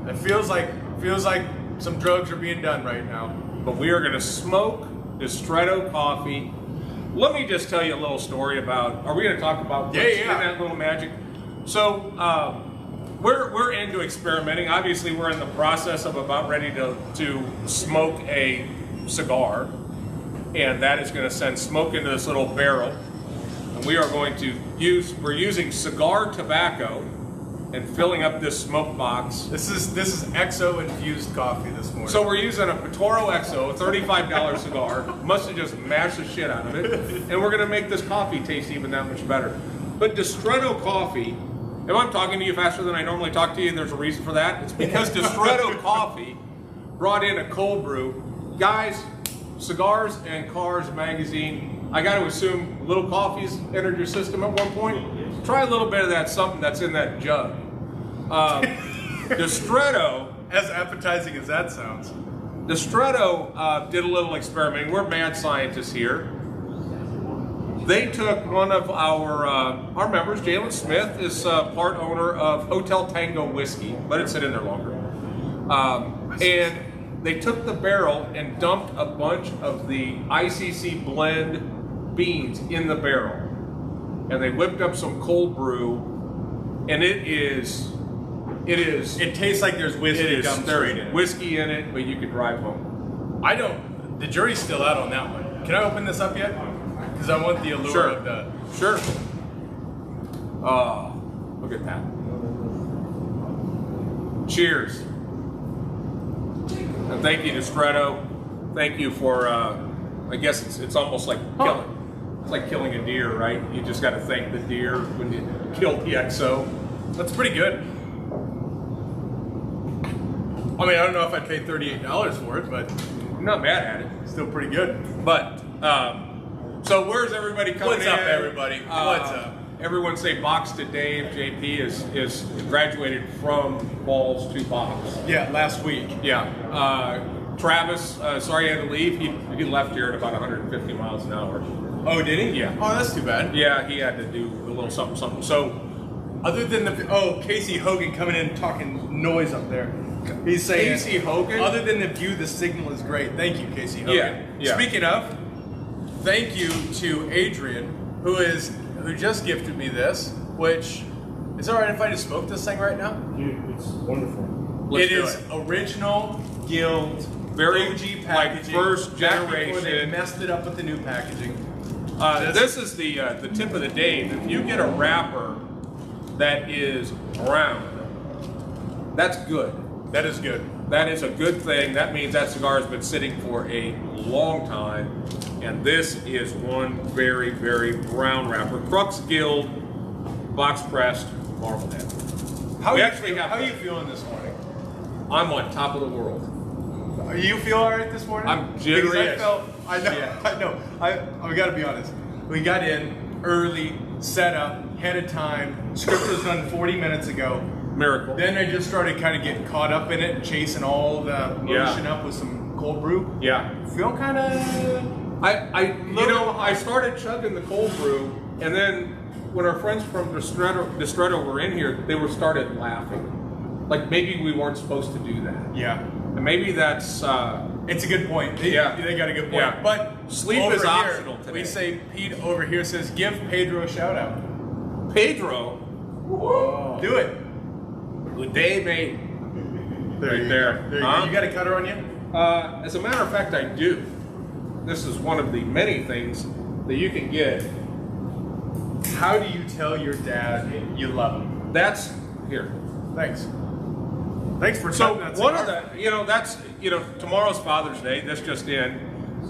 It feels like some drugs are being done right now. But we are going to smoke Distretto coffee. Let me just tell you a little story about. Are we going to talk about what's in that little magic? So we're into experimenting. Obviously, we're in the process of about ready to smoke a cigar, and that is going to send smoke into this little barrel. And we are going to we're using cigar tobacco and filling up this smoke box. This is XO infused coffee this morning. So we're using a Toro XO, a $35 cigar. Must have just mashed the shit out of it. And we're gonna make this coffee taste even that much better. But Distretto coffee, if I'm talking to you faster than I normally talk to you, there's a reason for that. It's because Distretto coffee brought in a cold brew. Guys, Cigars and Cars magazine, I got to assume little coffee's entered your system at one point. Try a little bit of that something that's in that jug. Distretto, as appetizing as that sounds. Distretto did a little experimenting. We're mad scientists here. They took one of our members, Jalen Smith, is part owner of Hotel Tango Whiskey. Let it sit in there longer. And they took the barrel and dumped a bunch of the ICC blend beans in the barrel. And they whipped up some cold brew, and it tastes like there's whiskey dumped straight in it. Whiskey in it, but you could drive home. The jury's still out on that one. Can I open this up yet? Because I want the allure of the... Sure. Oh, look at that. Cheers. And thank you, Distretto. Thank you for, I guess it's almost like killing. It's like killing a deer, right? You just got to thank the deer when you kill the XO. That's pretty good. I mean, I don't know if I'd pay $38 for it, but I'm not mad at it. Still pretty good. But, so where's everybody coming in? What's up, everybody? What's up? Everyone say Box to Dave. JP is graduated from balls to box. Yeah, last week. Yeah. Travis, sorry he had to leave. He left here at about 150 miles an hour. Oh, did he? Yeah. Oh, that's too bad. Yeah, he had to do a little something, something. So, other than Casey Hogan coming in and talking noise up there. He's saying Casey Hogan? Other than the view, the signal is great. Thank you, Casey Hogan. Yeah. Speaking of, thank you to Adrian, who just gifted me this, which is it all right if I just smoke this thing right now? Dude, it's wonderful. It is original Guild, very OG packaging, like first generation. Before they messed it up with the new packaging. This is the tip of the day. If you get a wrapper that is brown, that's good. That is good. That is a good thing. That means that cigar has been sitting for a long time. And this is one very, very brown wrapper. Crux Guild, box pressed, Marblehead. How are you feeling this morning? I'm on top of the world. You feel all right this morning? I'm jittery. I know. I got to be honest. We got in early, set up, ahead of time. Script was done 40 minutes ago. Miracle. Then I just started kind of getting caught up in it and chasing all the motion up with some cold brew. Yeah. Feel kind of... I started chugging the cold brew, and then when our friends from Distretto were in here, they started laughing. Like maybe we weren't supposed to do that. Yeah. And maybe that's... it's a good point. They got a good point. Yeah. But sleep is optional today. We say, Pete over here says, give Pedro a shout out. Pedro? Whoa. Do it. Good day, mate. Right there. You got a cutter on you? As a matter of fact, I do. This is one of the many things that you can get. How do you tell your dad you love him? That's here. Thanks. Thanks for so that one of the tomorrow's Father's Day. This just in.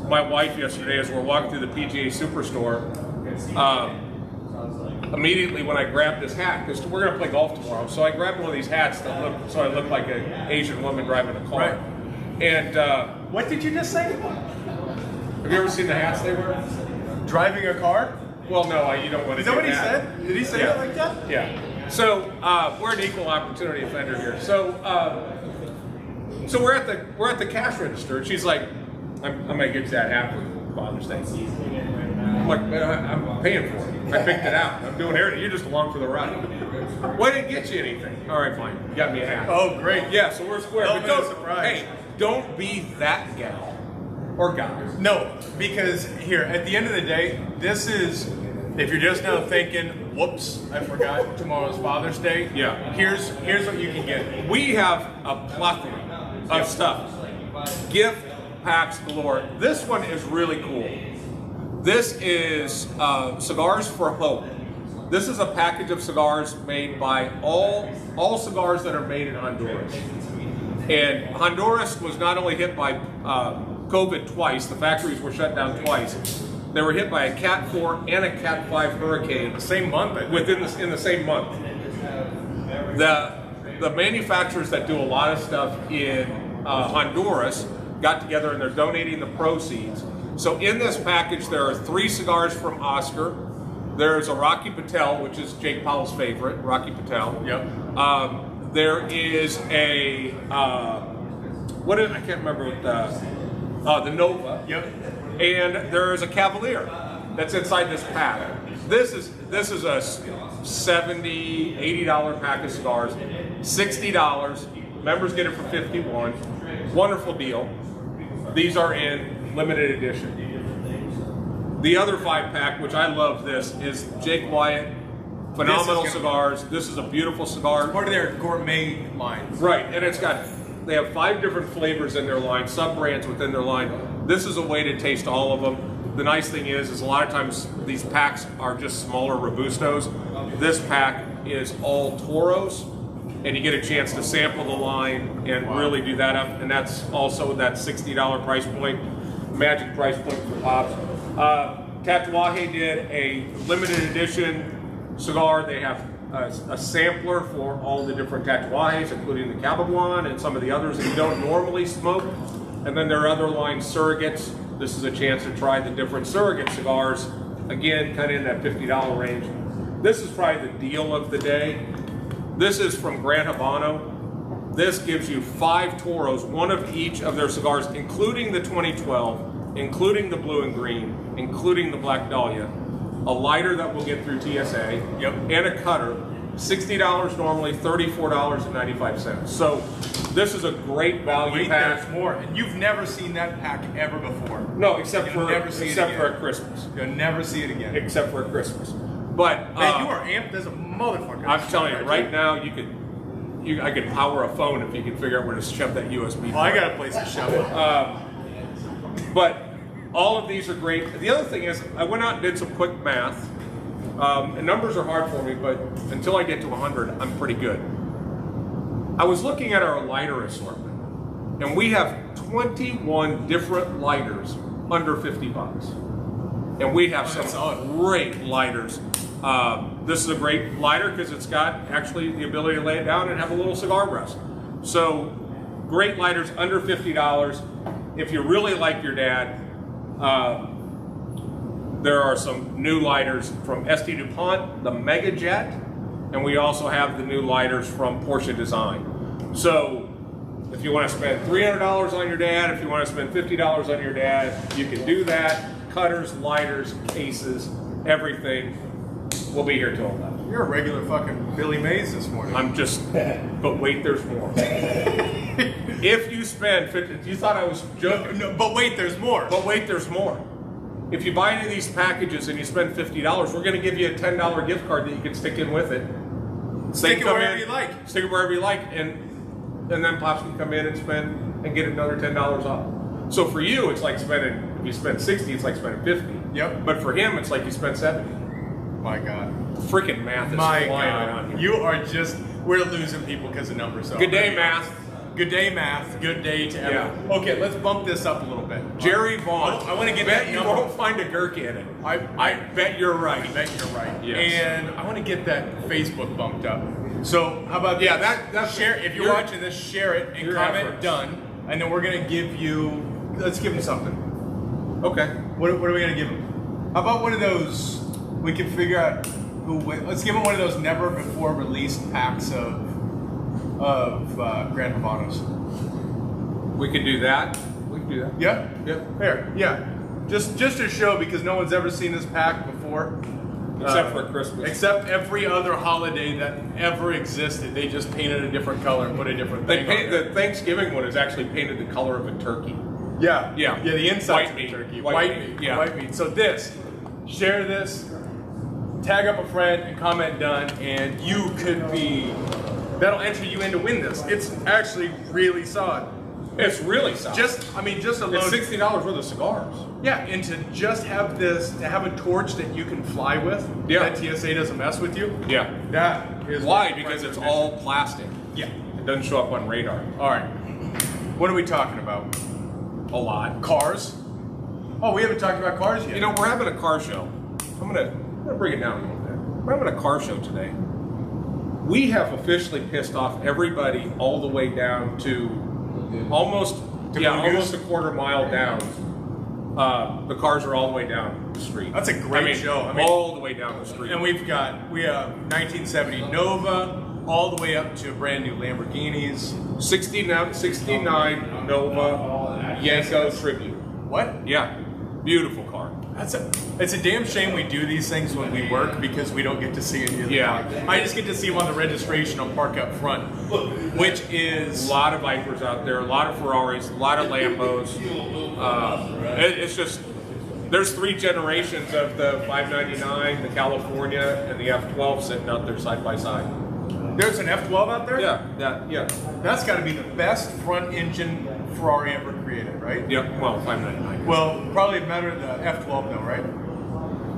My wife yesterday, as we're walking through the PGA Superstore, immediately when I grabbed this hat, because we're gonna play golf tomorrow, so I grabbed one of these hats that I look like an Asian woman driving a car. Right. And what did you just say? Have you ever seen the hats they wear? Driving a car? Well, no, you don't want to. Is that what he said? Did he say it like that? Yeah. So we're an equal opportunity offender here. So we're at the cash register, and she's like, "I'm gonna get you that hat for Father's Day." I'm like, "I'm paying for it. I picked it out. I'm doing everything. You're just along for the ride." Well, I didn't get you anything. All right, fine. You got me a hat. Oh, great. Yeah, so we're square. Don't But be don't, surprised. hey, don't be that gal or guy. No, because here, at the end of the day, this is, if you're just now thinking, whoops, I forgot tomorrow's Father's Day. Yeah. Here's what you can get. We have a plethora of stuff. Gift packs galore. This one is really cool. This is Cigars for Hope. This is a package of cigars made by all cigars that are made in Honduras. And Honduras was not only hit by COVID twice, the factories were shut down twice. They were hit by a Cat 4 and a Cat 5 hurricane. The same month, I think. In the same month. The manufacturers that do a lot of stuff in Honduras got together and they're donating the proceeds. So in this package there are 3 cigars from Oscar. There's a Rocky Patel, which is Jake Powell's favorite, Rocky Patel. Yep. There is a I can't remember what the Nova. Yep. And there is a Cavalier that's inside this pack. This is a $70, $80 pack of cigars, $60. Members get it for $51. Wonderful deal. These are in limited edition. The other 5-pack, which I love this, is Jake Wyatt. Phenomenal cigars. This is a beautiful cigar. Part of their gourmet line. Right, and they have 5 different flavors in their line, sub-brands within their line. This is a way to taste all of them. The nice thing is a lot of times these packs are just smaller Robustos. This pack is all Toros, and you get a chance to sample the line and really do that up. And that's also that $60 price point, magic price point for Pops. Tatuaje did a limited edition cigar. They have a sampler for all the different Tatuajes, including the Cabo Blanc and some of the others that you don't normally smoke. And then there are other line surrogates. This is a chance to try the different surrogate cigars. Again, kind of in that $50 range. This is probably the deal of the day. This is from Gran Habano. This gives you 5 Toros, 1 of each of their cigars, including the 2012, including the blue and green, including the Black Dahlia, a lighter that we'll get through TSA, and a cutter. $60 normally, $34.95. So this is a great value pack. There's more, and you've never seen that pack ever before. No, except for at Christmas. You'll never see it again. Except for at Christmas. But man, you are amped as a motherfucker. I'm telling you, right now I could power a phone if you could figure out where to shove that USB. Well, I got a place to shove it. But all of these are great. The other thing is, I went out and did some quick math. And numbers are hard for me, but until I get to 100, I'm pretty good. I was looking at our lighter assortment, and we have 21 different lighters under 50 bucks. And we have some great lighters. This is a great lighter because it's got actually the ability to lay it down and have a little cigar rest. So great lighters under $50. If you really like your dad, there are some new lighters from ST DuPont, the Mega Jet, and we also have the new lighters from Porsche Design. So if you want to spend $300 on your dad, if you want to spend $50 on your dad, you can do that. Cutters, lighters, cases, everything. We'll be here till 11. You're a regular fucking Billy Mays this morning. I'm just, but wait, there's more. If you spend 50, you thought I was joking. No, but wait, there's more. But wait, there's more. If you buy any of these packages and you spend $50, we're going to give you a $10 gift card that you can stick in with it. Stick it wherever you like. Stick it wherever you like, and then Pops can come in and spend and get another $10 off. So for you, it's like spending. If you spend 60, it's like spending 50. Yep. But for him, it's like you spent 70. My God. Freaking math is flying around here. You are just. We're losing people because of numbers. Good day, math. Good day, math. Good day to everyone. Yeah. Okay, let's bump this up a little bit. Jerry Vaughn. I want to get bet that you number. won't find a gherkin in it. I bet you're right. I bet you're right. Yes. And I want to get that Facebook bumped up. So how about that's share? If you're watching this, share it and comment efforts. done, and then we're gonna give you. Let's give them something. Okay. What are we gonna give them? How about one of those? We can figure out who. Let's give them one of those never before released packs of Gran Habanos. We can do that. We can do that. Yeah. Yep. Fair. Yeah. Just to show because no one's ever seen this pack before. Except for Christmas. Except every other holiday that ever existed, they just painted a different color and put a different thing on there. The Thanksgiving one is actually painted the color of a turkey. Yeah. Yeah. Yeah, the inside White meat. turkey. White meat. Yeah. White meat. So share this, tag up a friend, and comment done, and you could be, that'll enter you in to win this. It's actually really solid. It's really solid. Just a load. It's $60 worth of cigars. Yeah, and to just have this, to have a torch that you can fly with, that TSA doesn't mess with you. Yeah. That is why? Because it's all plastic. Yeah. It doesn't show up on radar. All right. What are we talking about? A lot. Cars. Oh, we haven't talked about cars yet. You know, we're having a car show. I'm gonna bring it down a little bit. We're having a car show today. We have officially pissed off everybody all the way down to almost a quarter mile down. The cars are all the way down the street. That's a great show. All the way down the street. And we have 1970 Nova, all the way up to brand new Lamborghinis. 69 Nova Yanko Tribute. What? Yeah, beautiful car. It's a damn shame we do these things when we work because we don't get to see any of the car. I just get to see them on the registration on park up front, which is a lot of Vipers out there, a lot of Ferraris, a lot of Lambos. It's just there's 3 generations of the 599, the California, and the F12 sitting out there side by side. There's an F12 out there? Yeah. That's got to be the best front engine Ferrari ever created, right? Yeah, well, 599. Well, probably better than the F12 though, right?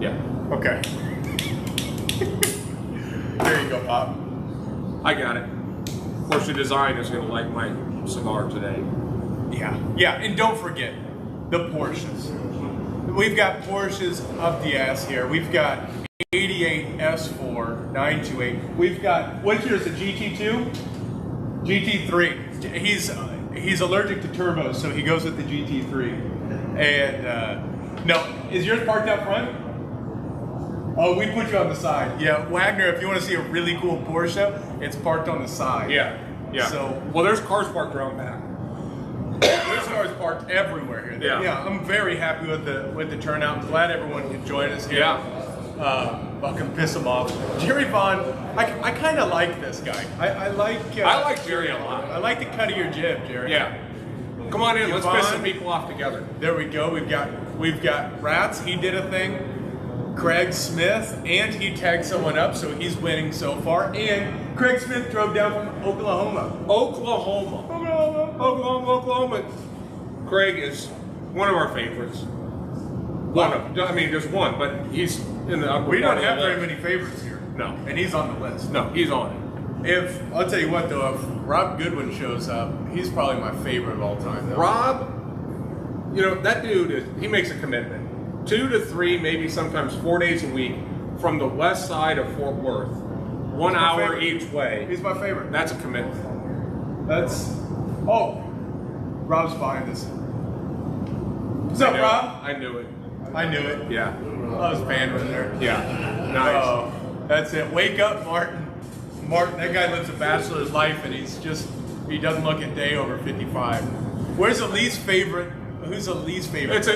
Yeah. Okay. There you go, Pop. I got it. Of course, the design is going to like my cigar today. Yeah, and don't forget the Porsches. We've got Porsches up the ass here. We've got 88 S4 928. We've got, what's yours, a GT2? GT3. He's allergic to turbos, so he goes with the GT3. And no, is yours parked up front? Oh, we put you on the side. Yeah, Wagner, if you want to see a really cool Porsche, it's parked on the side. Yeah. So, well, there's cars parked around back. there's cars parked everywhere here. Yeah. I'm very happy with the turnout. I'm glad everyone could join us here. Yeah. Fucking piss him off. Jerry Vaughn, I kind of like this guy. I like Jerry a lot. I like the cut of your jib, Jerry. Yeah. Come on in, let's piss some people off together. There we go. We've got Rats. He did a thing. Craig Smith, and he tagged someone up, so he's winning so far. And Craig Smith drove down from Oklahoma. Oklahoma. Craig is one of our favorites. There's one, but he's in the upper. We don't have very many favorites here. No. And he's on the list. No, he's on it. I'll tell you what though, if Rob Goodwin shows up, he's probably my favorite of all time though. Rob, that dude he makes a commitment. 2 to 3, maybe sometimes 4 days a week from the west side of Fort Worth. 1 hour each way. He's my favorite. That's a commitment. Rob's behind us. What's up, Rob? I knew it. I Yeah. was pandering there. Yeah. Nice. Oh, that's it. Wake up, Martin. Martin, that guy lives a bachelor's life and he doesn't look a day over 55. Where's the least favorite? Who's the least favorite?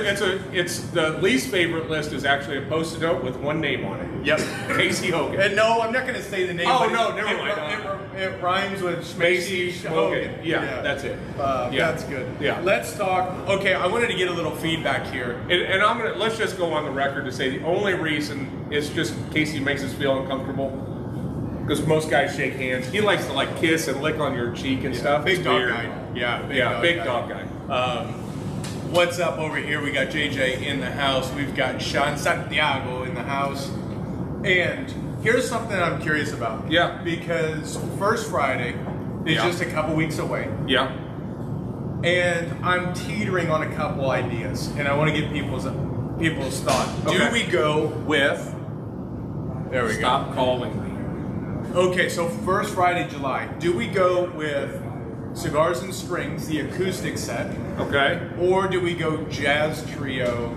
It's the least favorite list is actually a post-it note with one name on it. Yep. Casey Hogan. And no, I'm not going to say the name. Oh, no, never mind. It rhymes with Macy Hogan. Hogan. Yeah, that's it. That's good. Yeah. Let's talk. Okay, I wanted to get a little feedback here. And let's just go on the record to say the only reason is just Casey makes us feel uncomfortable. Because most guys shake hands. He likes to kiss and lick on your cheek and stuff. Big dog guy. Big dog guy. What's up over here? We got JJ in the house. We've got Sean Santiago in the house. And here's something I'm curious about. Yeah. Because First Friday is just a couple weeks away. Yeah. And I'm teetering on a couple ideas. And I want to get people's thought. Okay. Do we go with... There we go. Stop calling me. Okay, so First Friday, July. Do we go with Cigars and Strings, the acoustic set? Okay. Or do we go jazz trio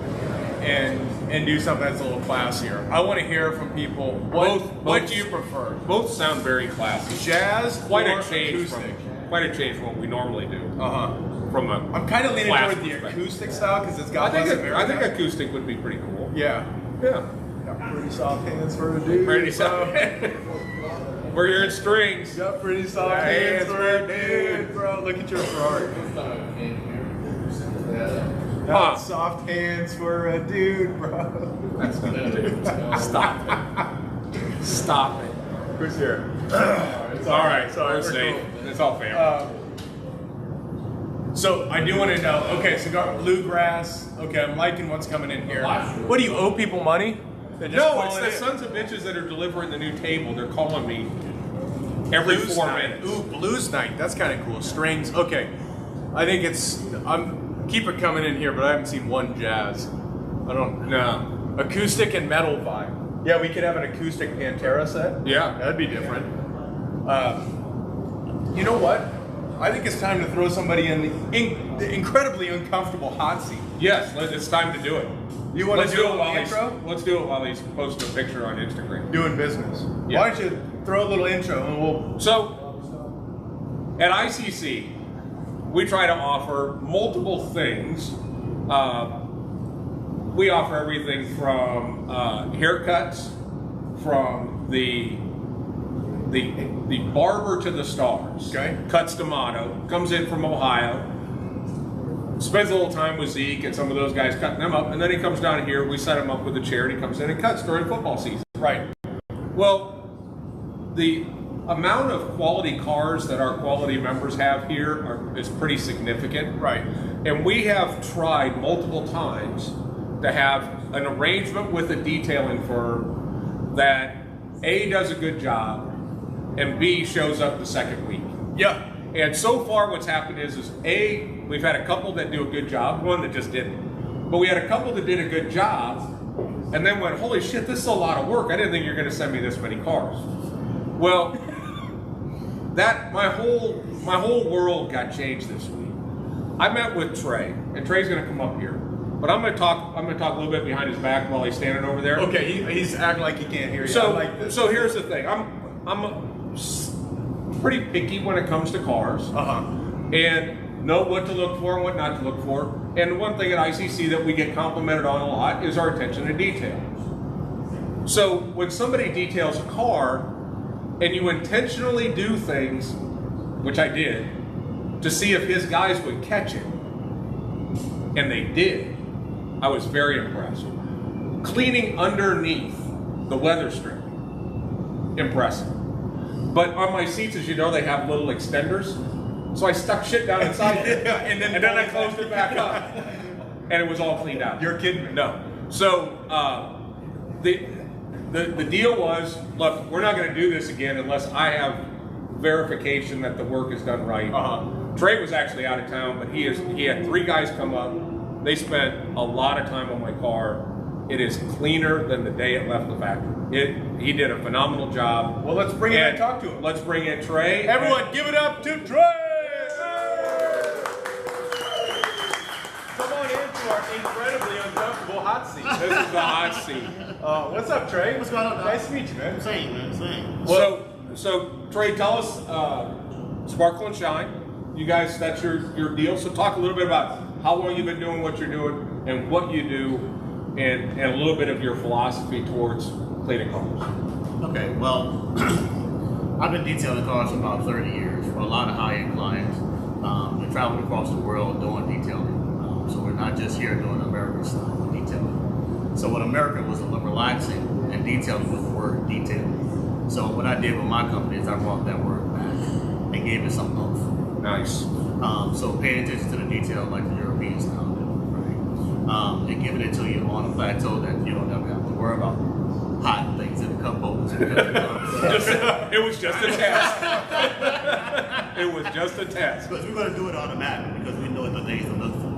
and do something that's a little classier? I want to hear from people. What do you prefer? Both sound very classy. Jazz Quite or a change acoustic? Quite a change from what we normally do. I'm kind of leaning toward the acoustic style because it's got less American. I think acoustic would be pretty cool. Yeah. Yeah. Got pretty soft hands for a dude. Pretty soft. We're hearing strings. Got pretty soft hands for a dude, bro. Look at your Ferrari. Got soft hands for a dude, bro. That's gonna do. Stop it. Stop it. Who's here? It's all right. Sorry, we're safe. Cool. It's all family. So I do want to know. Okay, cigar bluegrass. Okay, I'm liking what's coming in here. What do you owe people money? No, it's the sons of bitches that are delivering the new table. They're calling me every 4 minutes. Ooh, blues night. That's kind of cool. Strings. Okay, I think it's. Keep it coming in here, but I haven't seen one jazz. I don't know. Acoustic and metal vibe. Yeah, we could have an acoustic Pantera set. Yeah, that'd be different. You know what? I think it's time to throw somebody in the incredibly uncomfortable hot seat. Yes, it's time to do it. You want to do it while intro? Let's do it while he's posting a picture on Instagram. Doing business. Yeah. Why don't you throw a little intro and we'll... So, at ICC, we try to offer multiple things. We offer everything from haircuts, from the barber to the stars. Okay. Cuts D'Amato, comes in from Ohio, spends a little time with Zeke and some of those guys cutting them up, and then he comes down here, we set him up with a chair, and he comes in and cuts during football season. Right. Well, the amount of quality cars that our quality members have here is pretty significant. Right. And we have tried multiple times to have an arrangement with a detailing firm that A, does a good job, and B, shows up the second week. Yeah. And so far what's happened is A, we've had a couple that do a good job, one that just didn't. But we had a couple that did a good job, and then went, holy shit, this is a lot of work. I didn't think you were gonna send me this many cars. Well, my whole world got changed this week. I met with Trey, and Trey's gonna come up here. But I'm gonna talk a little bit behind his back while he's standing over there. Okay, he's acting like he can't hear you. So, I like this. So here's the thing. I'm pretty picky when it comes to cars, and know what to look for and what not to look for. And one thing at ICC that we get complimented on a lot is our attention to detail. So when somebody details a car, and you intentionally do things, which I did, to see if his guys would catch it, and they did, I was very impressed. Cleaning underneath the weather strip, impressive. But on my seats, as you know, they have little extenders. So I stuck shit down inside it, and then I closed it back up, and it was all cleaned out. You're kidding me? No. So the deal was, look, we're not going to do this again unless I have verification that the work is done right. Trey was actually out of town, but he had 3 guys come up. They spent a lot of time on my car. It is cleaner than the day it left the factory. He did a phenomenal job. Well, let's bring in and talk to him. Let's bring in Trey. Everyone, give it up to Trey! Come on into our incredibly uncomfortable hot seat. This is the hot seat. What's up, Trey? What's going on, Doc? Nice to meet you, man. Same, man, same. So Trey, tell us, Sparkle and Shine. You guys, that's your deal. So talk a little bit about how long you've been doing what you're doing and what you do, and a little bit of your philosophy towards cleaning cars. Okay, well, I've been detailing cars for about 30 years for a lot of high-end clients. We travel across the world doing detailing. So we're not just here doing American style detailing. So what America was relaxing, and detailing was the word detailing. So what I did with my company is I brought that word back and gave it some oomph. Nice. So paying attention to the detail like the Europeans now do, right? And giving it to you on a plateau that you don't ever have to worry about hot things in the cup holders. It was just a test. It was just a test. Because we're going to do it automatically because we know the things to look for.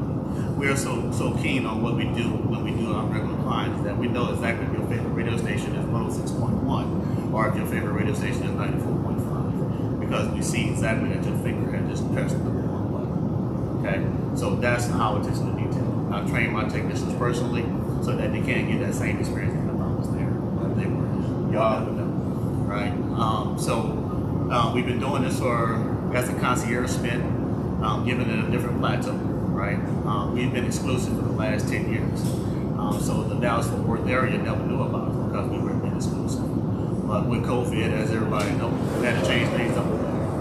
We're so keen on what we do when we do our regular clients that we know exactly if your favorite radio station is 106.1 or if your favorite radio station is 94.5 because we see exactly that your finger had just pressed the one button. Okay? So that's how attention to detail. I train my technicians personally so that they can get that same experience that I was there. But they were. Y'all never know. Right? We've been doing this as a concierge spin, giving it a different plateau. Right? We've been exclusive for the last 10 years. So the Dallas-Fort Worth area never knew about us because we were exclusive. But with COVID, as everybody knows, we had to change things up.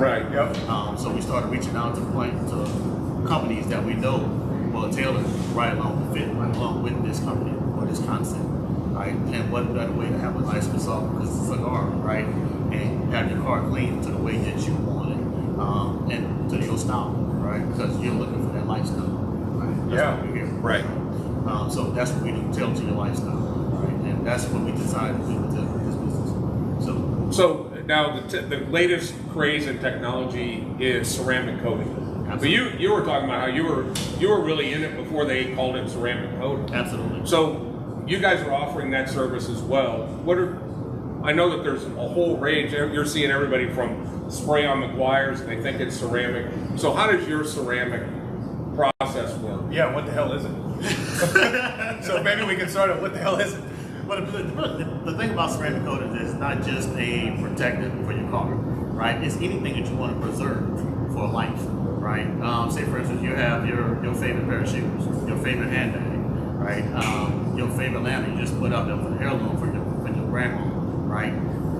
Right. Yep. So we started reaching out to companies that we know will tailor right along with this company or this concept, right? And what better way to have a nice result because it's a cigar, right? And have your car clean to the way that you want it, and to your style, right? Because you're looking for that lifestyle, right? That's what we're here. Right. So that's what we do, tailor to your lifestyle, right? And that's what we decided to do with this business. So now the latest craze in technology is ceramic coating. But you were talking about how you were really in it before they called it ceramic coating. Absolutely. So you guys are offering that service as well. I know that there's a whole range. You're seeing everybody from spray on McGuire's and they think it's ceramic. So how does your ceramic process work? Yeah, what the hell is it? So maybe we can start at what the hell is it? But the thing about ceramic coating is it's not just a protectant for your car, right? It's anything that you want to preserve for life, right? Say for instance, you have your favorite pair of shoes, your favorite handbag, right? Your favorite lamp you just put up there for the heirloom for your grandma, right?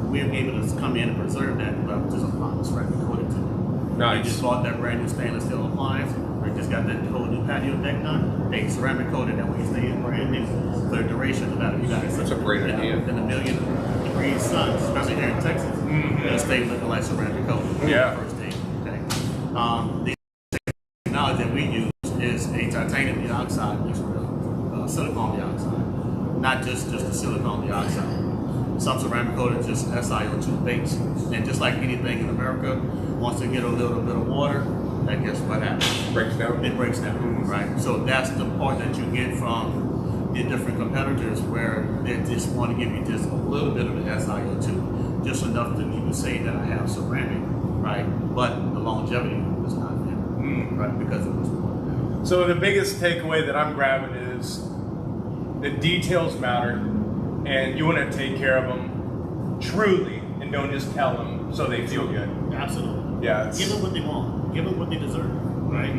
We're able to come in and preserve that by just applying ceramic coating to it. Nice. You just bought that brand new stainless steel appliance, or you just got that whole new patio deck done. Hey, ceramic coated that way you stay in brand new for the duration of that. You got That's a great idea. In a million degrees sun, especially here in Texas, it'll stay looking like ceramic coating. Yeah. First day. Okay. The technology that we use is a titanium dioxide mixed with silicone dioxide, not just the silicone dioxide. Some ceramic coating just SiO2 based, and just like anything in America, once they get a little bit of water, that guess what happens? Breaks down. It breaks down, right? So that's the part that you get from the different competitors, where they just want to give you just a little bit of the SiO2, just enough to even say that I have ceramic, right? But the longevity is not there, right? Because it was watered down. So the biggest takeaway that I'm grabbing is the details matter, and you want to take care of them truly, and don't just tell them so they feel good. Absolutely. Yeah. Give them what they want. Give them what they deserve, right?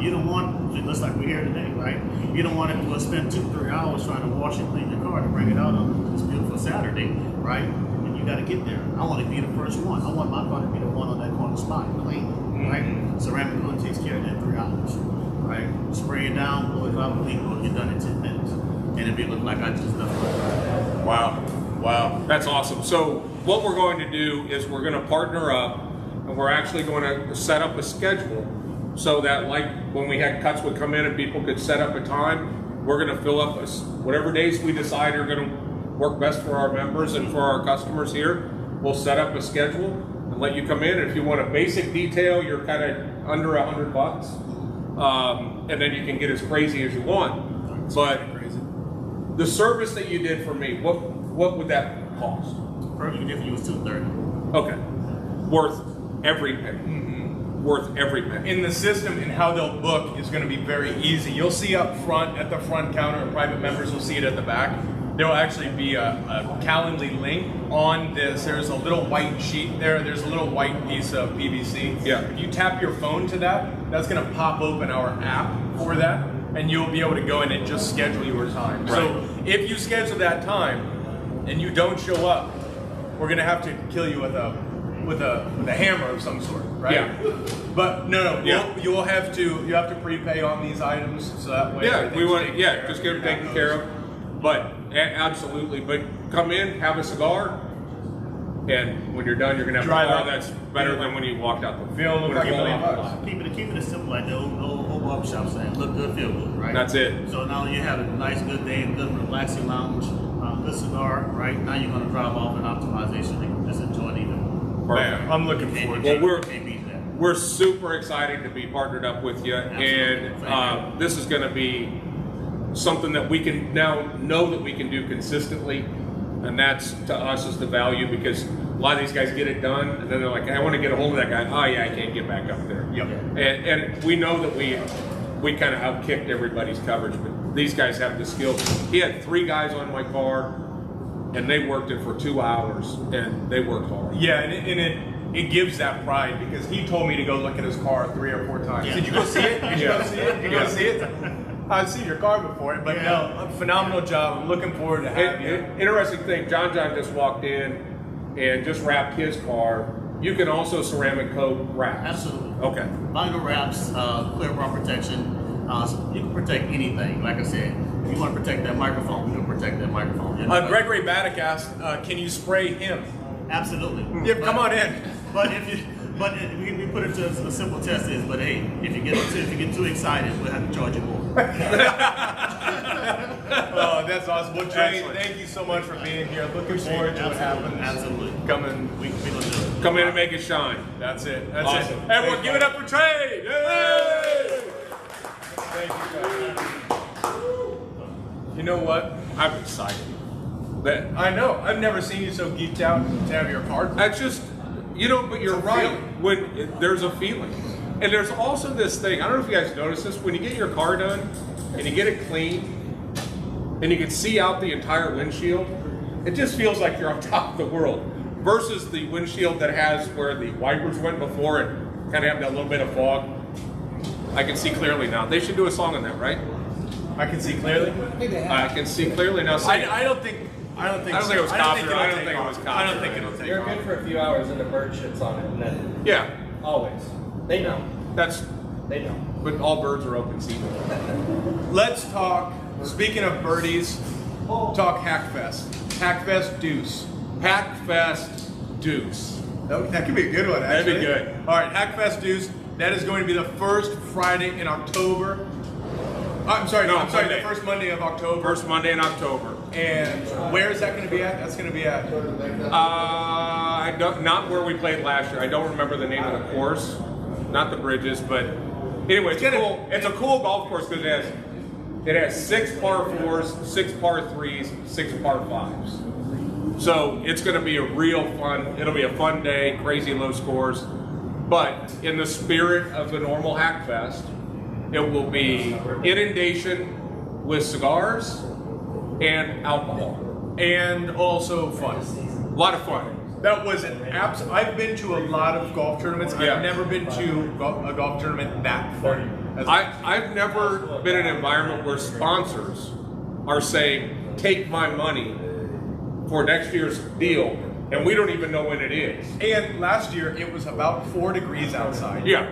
You don't want, just like we're here today, right? You don't want to spend 2-3 hours trying to wash and clean your car to bring it out on this beautiful Saturday, right? And you got to get there. I want to be the first one. I want my car to be the one on that corner spot, clean, right? Ceramic coating takes care of that in 3 hours, right? Spray it down, blow it out, clean, you're done in 10 minutes. And it'd be looking like I just done it. Wow, that's awesome. So what we're going to do is we're going to partner up, and we're actually going to set up a schedule so that, like when we had cuts would come in and people could set up a time, we're going to fill up whatever days we decide are going to work best for our members and for our customers here. We'll set up a schedule and let you come in. If you want a basic detail, you're kind of under $100, and then you can get as crazy as you want. But the service that you did for me, what would that cost? Perfect if you was $230. Okay, worth every penny. Worth every penny. In the system and how they'll book is going to be very easy. You'll see up front at the front counter, and private members will see it at the back. There will actually be a Calendly link on this. There's a little white sheet there. There's a little white piece of PVC. Yeah. If you tap your phone to that, that's going to pop open our app for that, and you'll be able to go in and just schedule your time. Right. So if you schedule that time and you don't show up, we're going to have to kill you with a hammer of some sort, right? Yeah. But no, Yeah. you have to prepay on these items, so that way. Yeah, we want everything's taken care of. just get them taken care of. But absolutely, but come in, have a cigar, and when you're done, you're gonna have Drive a car up. that's better than when you walked out the Feel when like you $1 million walked bucks. off the lot. Keep it as simple, like the old barber shop saying, look good, feel good, right? That's it. So now you have a nice, good day, good relaxing lounge, good cigar, right? Now you're gonna drive off in optimization and just enjoy it even. Man, I'm looking forward to Well, it. Can't beat that. We're super excited to be partnered up with you, Absolutely. and this is going to be something that we can now know that we can do consistently, and that's to us is the value, because a lot of these guys get it done, and then they're like, I want to get a hold of that guy. Oh yeah, I can't get back up there. Yep. And we know that we kind of outkicked everybody's coverage, but these guys have the skill. He had 3 guys on my car, and they worked it for 2 hours, and they worked hard. Yeah, and it gives that pride, because he told me to go look at his car 3 or 4 times. Yeah. Did you go see it? Did you go see it? Did you go see it? I've seen your car before, but no, a phenomenal job. I'm looking forward to having you. Interesting thing, John just walked in and just wrapped his car. You can also ceramic coat wraps. Absolutely. Okay. Vinyl wraps, clear bar protection. So you can protect anything. Like I said, if you want to protect that microphone, we can protect that microphone. Gregory Baddock asked, can you spray him? Absolutely. Yeah, come on in. But we put it to a simple test is, but hey, if you get too excited, we'll have to charge you more. Oh, that's awesome. Well, Trey, thank you so much for being here. Looking forward to what happens. Absolutely. Coming. We gonna do it. Come in and make it shine. That's it. That's Awesome. it. Everyone, give it up for Trey. Yay! Thank you, guys. You know what? I'm excited. I know. I've never seen you so geeked out to have your card. That's just, but you're It's a right. feeling. When there's a feeling. And there's also this thing, I don't know if you guys noticed this, when you get your car done and you get it clean and you can see out the entire windshield, it just feels like you're on top of the world. Versus the windshield that has where the wipers went before and kind of have that little bit of fog. I can see clearly now. They should do a song on that, right? I can see clearly. I can see clearly now. I don't think it was copyright. I don't think it was copyright. I don't think it'll take You're off. good for a few hours and the bird shits on it, and then Yeah, always. They know. They know. but all birds are open season. Let's talk, speaking of birdies, talk Hackfest. Hackfest Deuce. Hackfest Deuce. That could be a good one, That'd be actually. good. All right, Hackfest Deuce. That is going to be the first Friday in October. I'm sorry, Monday. the first Monday of October. First Monday in October. And where is that going to be at? That's going to be at. I don't, not where we played last year. I don't remember the name of the course. Not the Bridges, but anyway, it's a cool golf course because it has 6 par 4s, 6 par 3s, 6 par 5s. So it's going to be a real fun. It'll be a fun day, crazy low scores. But in the spirit of the normal Hackfest, it will be inundation with cigars and alcohol. And also fun. A lot of fun. That was an I've been to a lot of golf tournaments. Yeah. I've never been to a golf tournament that fun. I've never been in an environment where sponsors are saying, take my money for next year's deal, and we don't even know when it is. And last year it was about 4 degrees outside. Yeah.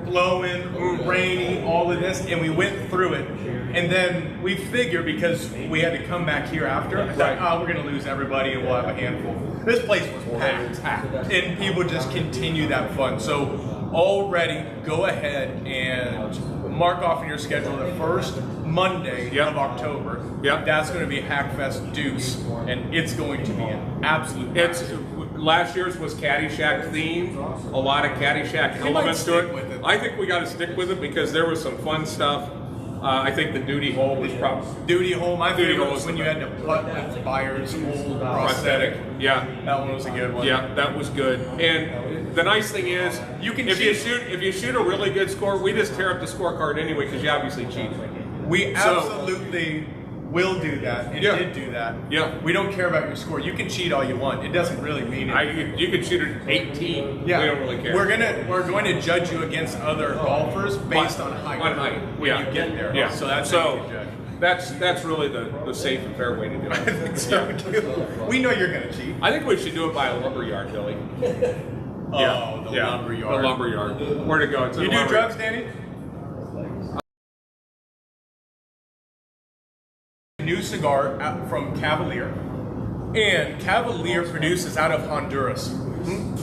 Blowing, rainy, all of this, and we went through it. And then we figured, because we had to come back here after, I thought, we're going to lose everybody and we'll have a handful. This place was packed. And people just continue that fun. So already go ahead and mark off in your schedule the first Monday of October. Yep. That's going to be Hackfest Deuce, and it's going to be an absolute blast. Last year's was Caddyshack themed, a lot of Caddyshack elements to stick with it. I think we got to stick with it because there was some fun stuff. I think the duty hole was probably Duty hole. My Duty favorite hole was was when the you had to putt with Byers' old prosthetic. Yeah, That one was a good one. yeah, that was good. And the nice thing is, You can if cheat. you shoot a really good score, we just tear up the scorecard anyway because you obviously cheated. We So- absolutely will do that and Yeah. did do that. Yeah. We don't care about your score. You can cheat all you want. It doesn't really mean it. You could shoot an 18. Yeah. We don't really care. We're going to judge you against other golfers based on height. On height. When Yeah. you get there. Yeah. So that's how you can judge. That's really the safe and fair way to do I it. think so too. We know you're going to cheat. I think we should do it by a lumberyard, Billy. Oh, the lumberyard. The lumberyard. Where to go? It's in You the do lumberyard. drugs, Danny? New cigar from Cavalier, and Cavalier produces out of Honduras,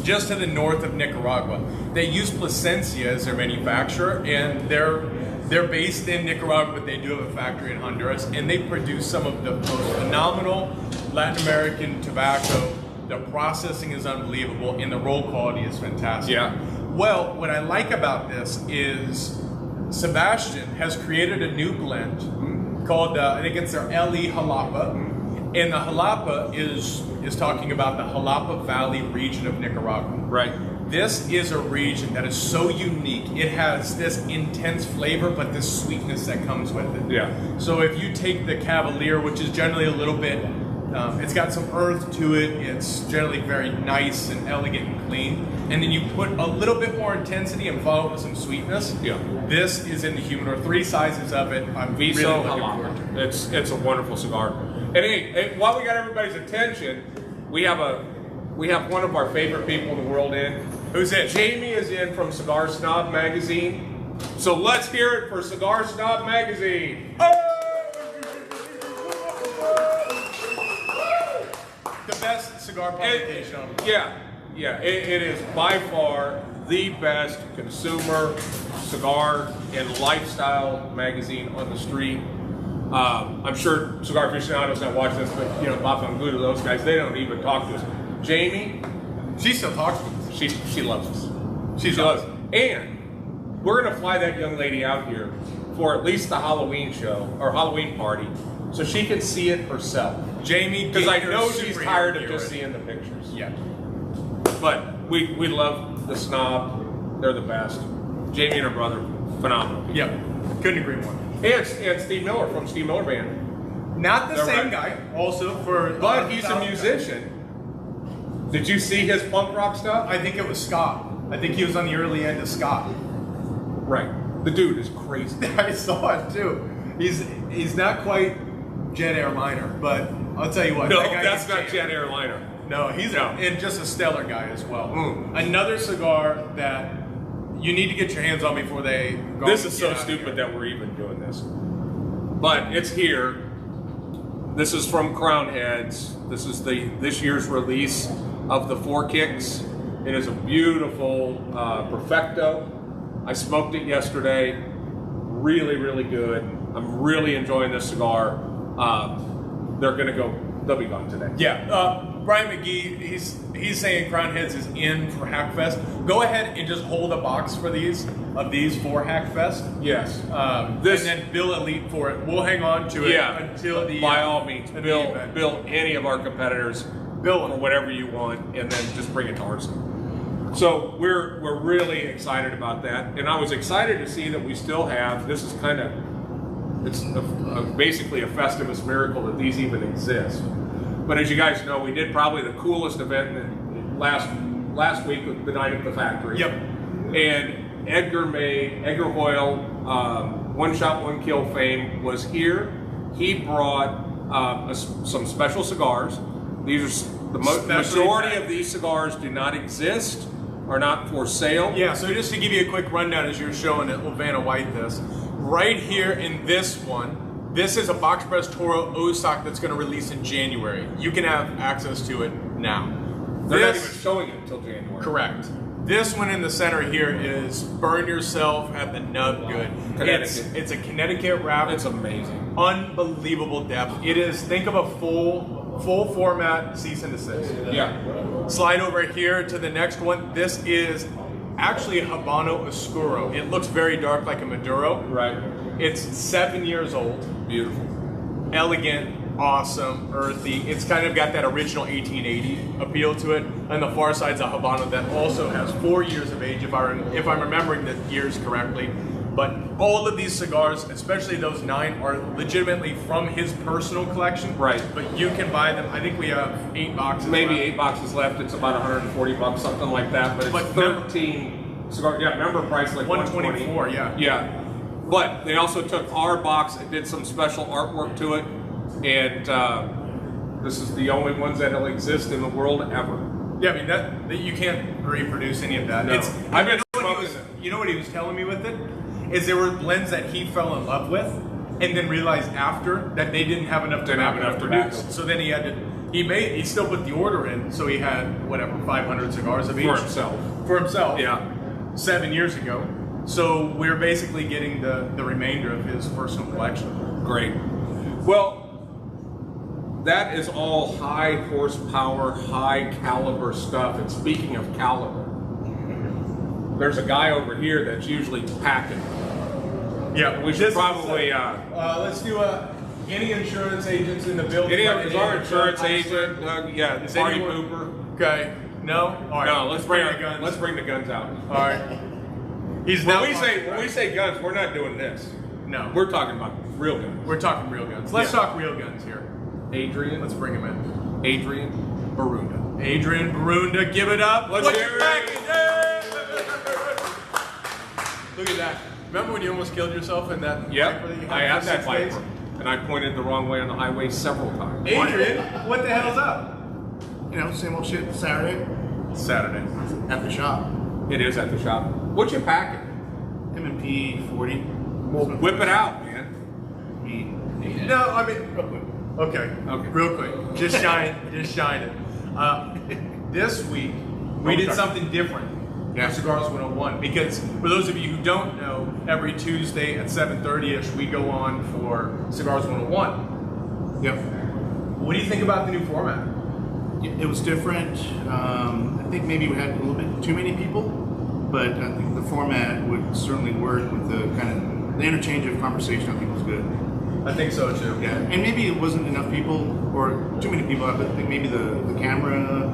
just to the north of Nicaragua. They use Plasencia as their manufacturer, and they're based in Nicaragua, but they do have a factory in Honduras, and they produce some of the most phenomenal Latin American tobacco. The processing is unbelievable, and the roll quality is fantastic. Yeah. Well, what I like about this is Sebastian has created a new blend called, I think it's their LE Jalapa. And the Jalapa is talking about the Jalapa Valley region of Nicaragua. Right. This is a region that is so unique. It has this intense flavor, but this sweetness that comes with it. Yeah. So if you take the Cavalier, which is generally a little bit It's got some earth to it. It's generally very nice and elegant and clean. And then you put a little bit more intensity and follow it with some sweetness. Yeah. This is in the humidor. 3 sizes of it. I'm Viso really looking forward to it. Halama. It's a wonderful cigar. And hey, while we got everybody's attention, we have one of our favorite people in the world in. Who's it? Jamie is in from Cigar Snob Magazine. So let's hear it for Cigar Snob Magazine. The best cigar publication on the Yeah, it is by far the best consumer cigar and lifestyle magazine on the street. I'm sure Cigar Aficionado's not watching this, but you know, Bob Angulo, those guys, they don't even talk to us. Jamie, She still talks to us. she loves us. She loves does. us. And we're gonna fly that young lady out here for at least the Halloween show or Halloween party, so she can see it herself. Jamie, Because I get know your she's superhero tired of gear just ready. seeing the pictures. Yeah. But we love the Snob. They're the best. Jamie and her brother, phenomenal. Yep. Couldn't agree more. And Steve Miller from Steve Miller Band. Not the They're same right. guy, also for. But he's a musician. Did you see his punk rock stuff? I think it was Scott. I think he was on the early end of Scott. Right. The dude is crazy. I saw it too. He's not quite Jet Airliner, but I'll tell you what. No, that guy that's can not jam. Jet Airliner. No, he's No. and just a stellar guy as well. Mm. Another cigar that you need to get your hands on before they go. This is so stupid that we're even doing this. But it's here. This is from Crown Heads. This is this year's release of the 4 Kicks. It is a beautiful Perfecto. I smoked it yesterday. Really, really good. I'm really enjoying this cigar. They'll be gone today. Yeah, Brian McGee, he's saying Crown Heads is in for Hackfest. Go ahead and just hold a box for these for Hackfest. Yes. And then bill Elite for it. We'll hang on to it until the by all means, the bill event. any of our competitors, Bill for whatever you want, and then just bring it to Arsenal. So we're really excited about that, and I was excited to see that we still have. This is kind of basically a Festivus miracle that these even exist. But as you guys know, we did probably the coolest event last week with the night at the factory. Yep. And Edgar Hoyle, One Shot, One Kill fame, was here. He brought some special cigars. These are the majority of these cigars do not exist, are not for sale. Yeah, so just to give you a quick rundown as you're showing at Havana White this, right here in this one, this is a box press Toro O-Stock that's going to release in January. You can have access to it now. They're not even showing it until January. Correct. This one in the center here is Burn Yourself at the Nub Good. It's a Connecticut wrap. It's amazing. Unbelievable depth. It is, think of a full format cease and desist. Yeah. Slide over here to the next one. This is actually a Habano Oscuro. It looks very dark like a Maduro. Right. It's 7 years old. Beautiful. Elegant, awesome, earthy. It's kind of got that original 1880 appeal to it. And the far side's a Habano that also has 4 years of age, if I'm remembering the years correctly. But all of these cigars, especially those 9, are legitimately from his personal collection. Right. But you can buy them. I think we have 8 boxes. Maybe left. 8 boxes left. It's about $140, something like that. But it's 13 cigars. Yeah, member price like 124. Yeah. Yeah. But they also took our box and did some special artwork to it. And this is the only ones that'll exist in the world ever. Yeah, I mean that you can't reproduce any of that. No. I've been smoking You know what he was telling me with it? Is there were blends that he fell in love with and then realized after that they didn't have enough to produce. So then he had to he still put the order in, so he had whatever 500 cigars of each for himself. Yeah. 7 years ago. So we're basically getting the remainder of his personal collection. Great. Well, that is all high horsepower, high caliber stuff. And speaking of caliber, there's a guy over here that's usually packing. Yeah, We should probably let's do any insurance agents in the building. is our insurance agent? Yeah, Is party anyone- pooper. Okay. No. All right. No, let's bring the the guns. Let's bring the guns out. All right. He's When now we say guns, we're not doing this. no. We're talking about real guns. We're talking real guns. Let's Yeah. talk real guns here. Adrian. Let's bring him in. Adrian Barunda. Adrian Barunda, give it up. Let's What's hear your it. package? Yeah. Look at that. Remember when you almost killed yourself in that Yep, Viper that you I had for that 6 days? Viper, and I pointed the wrong way on the highway several times. Adrian, what the hell's up? You know, same old shit. Saturday Saturday. at the shop. It is at the shop. What's your packet? M&P 40. Well, whip it out, man. No, I mean, okay, Okay. real quick, just shine it. This week we did something different. Yeah. Cigars 101, because for those of you who don't know, every Tuesday at 7:30ish we go on for Cigars 101. Yep. What do you think about the new format? It was different. I think maybe we had a little bit too many people, but I think the format would certainly work with the kind of the interchange of conversation. I think was good. I think so too. Yeah, and maybe it wasn't enough people or too many people. I think maybe the camera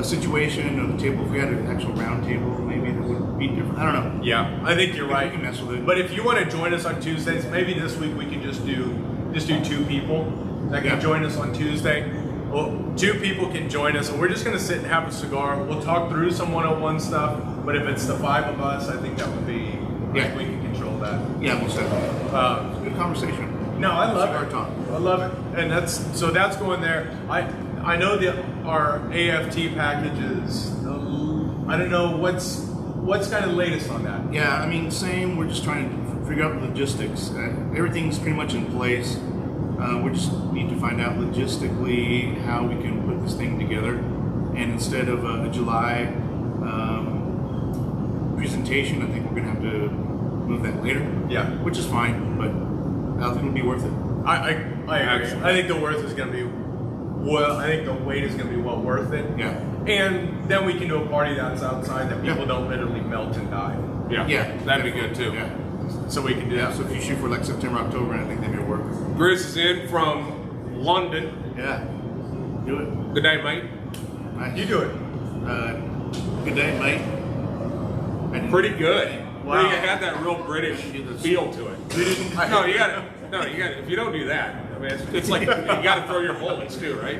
situation or the table. If we had an actual round table, maybe it would be different. I don't know. Yeah, I think you're right. We can mess with it. But if you want to join us on Tuesdays, maybe this week we can just do 2 people that can Yeah. join us on Tuesday. Well, 2 people can join us, and we're just going to sit and have a cigar. We'll talk through some 101 stuff, but if it's the 5 of us, I think that would be, I think we can control that. Yeah, most definitely. Good conversation. No, I love Cigar it. talk. I love it, and that's going there. I know that our AFT packages. I don't know what's kind of the latest on that. Yeah, I mean, same. We're just trying to figure out the logistics. Everything's pretty much in place. We just need to find out logistically how we can put this thing together. And instead of a July presentation, I think we're going to have to move that later. Yeah. Which is fine, but it's going to be worth it. I agree. I think the worth is going to be I think the wait is going to be well worth it. Yeah. And then we can do a party that's outside that people don't literally melt and die. Yeah, Yeah. that'd be good too. Yeah. So we can do Yeah, that. so if you shoot for like September, October, I think that'd be work. Grizz is in from London. Yeah. Do it. Good night, mate. Nice. You do it. Good day, mate. Pretty good. Wow. You had that real British feel to it. No, you gotta. If you don't do that, I mean, it's like you gotta throw your bullets too, right?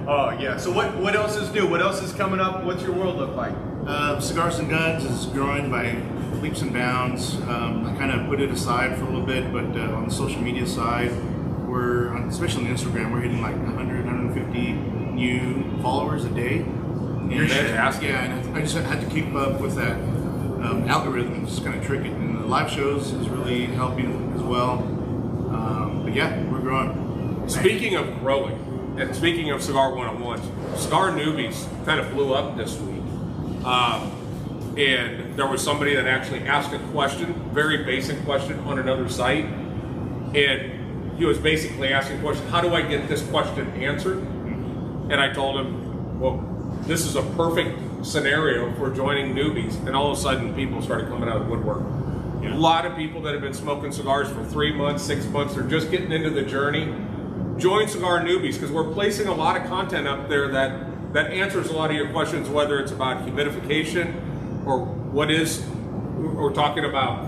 Oh yeah. So what else is new? What else is coming up? What's your world look like? Cigars and Guns is growing by leaps and bounds. I kind of put it aside for a little bit, but on the social media side, especially on Instagram, we're hitting like 100, 150 new followers a day. You're fantastic. Yeah, and I just had to keep up with that algorithm, just kind of trick it. And the live shows is really helping as well. But yeah, we're growing. Speaking of growing, and speaking of Cigar 101s, Cigar Newbies kind of blew up this week. And there was somebody that actually asked a question, very basic question on another site. And he was basically asking a question, how do I get this question answered? And I told him, well, this is a perfect scenario for joining newbies. And all of a sudden people started coming out of the woodwork. Yeah. A lot of people that have been smoking cigars for 3 months, 6 months, are just getting into the journey. Join Cigar Newbies, because we're placing a lot of content up there that answers a lot of your questions, whether it's about humidification or we're talking about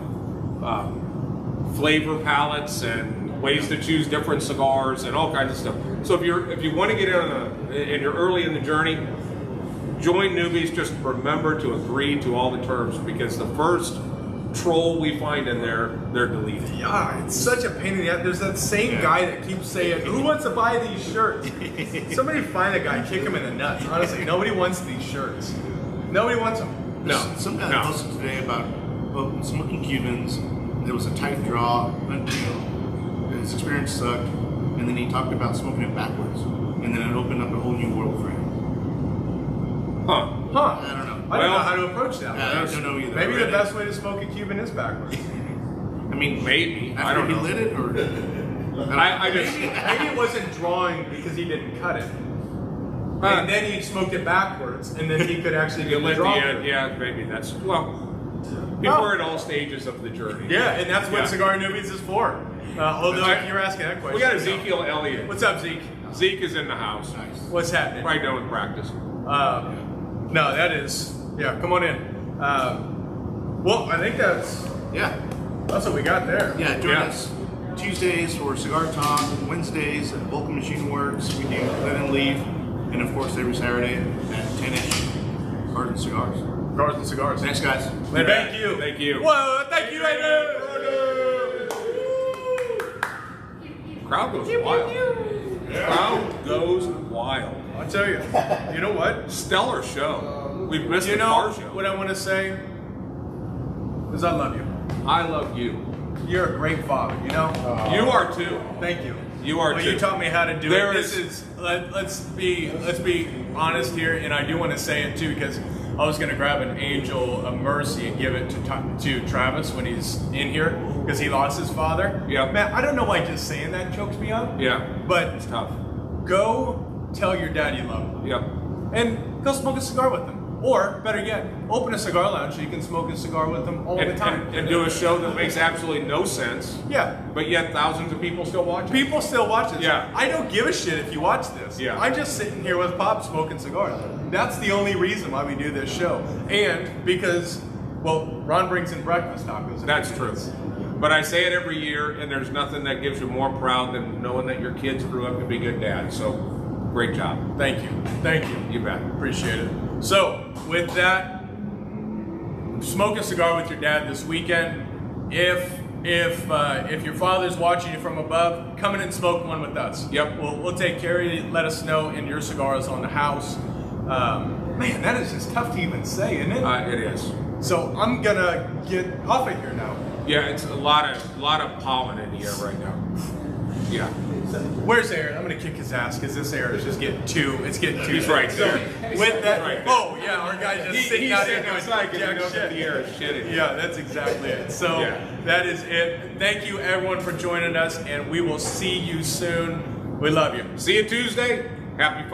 flavor palettes and ways to choose different cigars and all kinds of stuff. So if you want to get in and you're early in the journey, join Newbies. Just remember to agree to all the terms, because the first troll we find in there, they're deleted. Yeah, it's such a pain in the ass. There's that same guy that keeps saying, who wants to buy these shirts? Somebody find a guy, kick him in the nuts. Honestly, nobody wants these shirts. Nobody wants them. No, Some guy posted today about smoking Cubans. There was a tight draw. His experience sucked, and then he talked about smoking it backwards, and then it opened up a whole new world for him. Huh. I don't know. I don't know how to approach that. I don't know either. Maybe I the read best way to smoke a Cuban is backwards. I mean, maybe. I after don't he know. lit it, or Maybe it wasn't drawing because he didn't cut it. And then he smoked it backwards, and then he could actually You get the lit the draw. end, yeah, maybe that's we're at all stages of the journey. Yeah, and that's what Yeah. Cigar Newbies is for. Although Right. if you're asking that question. We got Ezekiel Elliott. What's up, Zeke? Zeke is in the house. nice. What's happening? Right now in practice. No, that is, yeah, come on in. Well, I think that's Yeah, what we got there. yeah. Join Yeah. us Tuesdays for Cigar Talk, Wednesdays at Vulcan Machine Works, we do Let and Leave, and of course every Saturday at 10-ish, Cars and Cigars. Cars and Cigars. Thanks, guys. Later. Thank you. Thank you. Whoa, thank you, later. Crowd goes wild. Crowd goes wild. I'll tell you. You know what? Stellar show. We've missed You the know car show. what I want to say is I love you. I love you. You're a great father. You know. You are too. Thank you. You are Well, too. you taught me how to do There it. is- Let's be honest here, and I do want to say it too because I was going to grab an Angel of Mercy and give it to Travis when he's in here because he lost his father. Yeah. Man, I don't know why just saying that chokes me up. Yeah. But It's tough. go tell your dad you love him. Yep. And go smoke a cigar with him. Or, better yet, open a cigar lounge so you can smoke a cigar with them all the time. And do a show that makes absolutely no sense, Yeah. but yet thousands of people still watch it. People still watch this. Yeah. I don't give a shit if you watch this. Yeah. I'm just sitting here with Pop smoking cigars. That's the only reason why we do this show. And because, well, Ron brings in breakfast tacos. That's true. But I say it every year, and there's nothing that gives you more proud than knowing that your kids grew up to be good dads. So, great job. Thank you. Thank you. You bet. Appreciate it. So, with that, smoke a cigar with your dad this weekend. If your father's watching you from above, come in and smoke one with us. Yep. We'll take care of you. Let us know, and your cigar is on the house. Man, that is just tough to even say, isn't it? It is. So I'm gonna get off of here now. Yeah, it's a lot of pollen in the air right now. Yeah. Where's Aaron? I'm gonna kick his ass because this air is just getting too. It's getting too. He's right there. With that, Right there. oh yeah, our guy's just sitting He's out here sitting doing outside because he jack knows that shit. the air is shitty. Yeah, that's exactly it. So Yeah. that is it. Thank you everyone for joining us, and we will see you soon. We love you. See you Tuesday. Happy Father's Day.